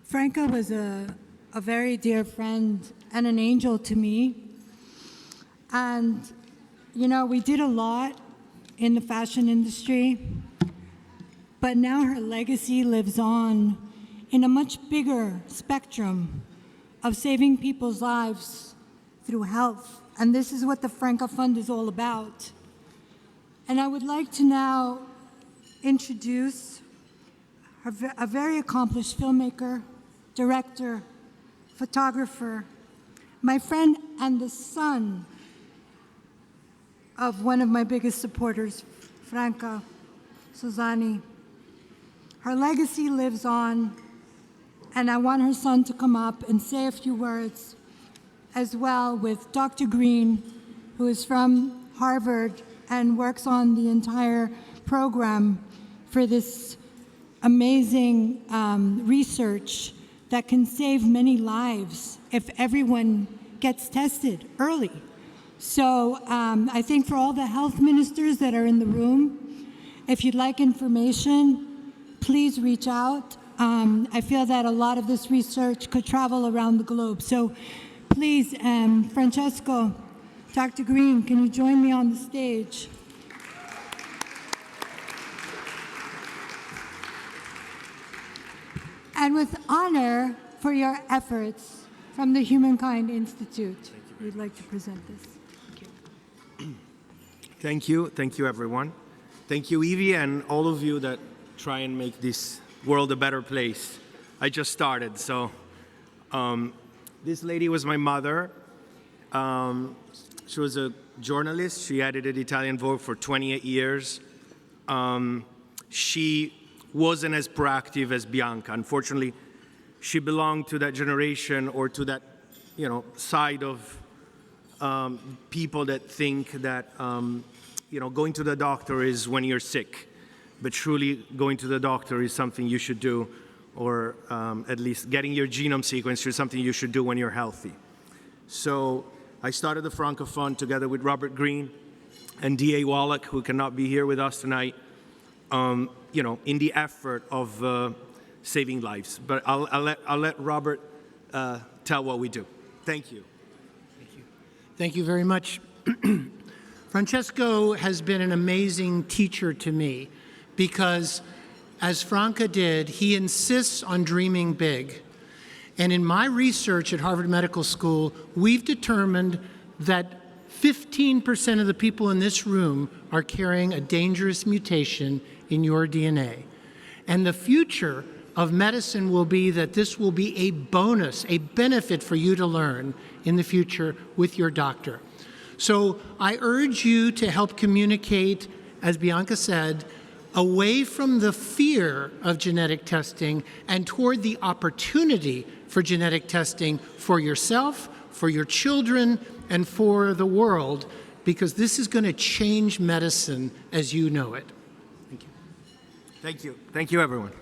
Franca was a very dear friend and an angel to me. And, you know, we did a lot in the fashion industry, but now her legacy lives on in a much bigger spectrum of saving people's lives through health. And this is what the Franca Fund is all about. And I would like to now introduce a very accomplished filmmaker, director, photographer, my friend and the son of one of my biggest supporters, Franca Sozzani. Her legacy lives on, and I want her son to come up and say a few words as well with Dr. Green, who is from Harvard and works on the entire program for this amazing research that can save many lives if everyone gets tested early. So I think for all the health ministers that are in the room, if you'd like information, please reach out. I feel that a lot of this research could travel around the globe. So please, Francesco, Dr. Green, can you join me on the stage? And with honor for your efforts from the Humankind Institute, we'd like to present this. Thank you. Thank you, everyone. Thank you, Evie, and all of you that try and make this world a better place. I just started, so this lady was my mother. She was a journalist. She edited Italian Vogue for 28 years. She wasn't as proactive as Bianca. Unfortunately, she belonged to that generation or to that, side of people that think that, going to the doctor is when you're sick, but truly going to the doctor is something you should do, or at least getting your genome sequenced is something you should do when you're healthy. So I started the Franca Fund together with Robert Greene and D.A. Wallach, who cannot be here with us tonight, in the effort of saving lives. But I'll let Robert tell what we do. Thank you. Thank you. Thank you very much. Francesco has been an amazing teacher to me because, as Franca did, he insists on dreaming big. And in my research at Harvard Medical School, we've determined that 15% of the people in this room are carrying a dangerous mutation in your DNA. And the future of medicine will be that this will be a bonus, a benefit for you to learn in the future with your doctor. So I urge you to help communicate, as Bianca said, away from the fear of genetic testing and toward the opportunity for genetic testing for yourself, for your children, and for the world, because this is going to change medicine as you know it. Thank you. Thank you. Thank you, everyone.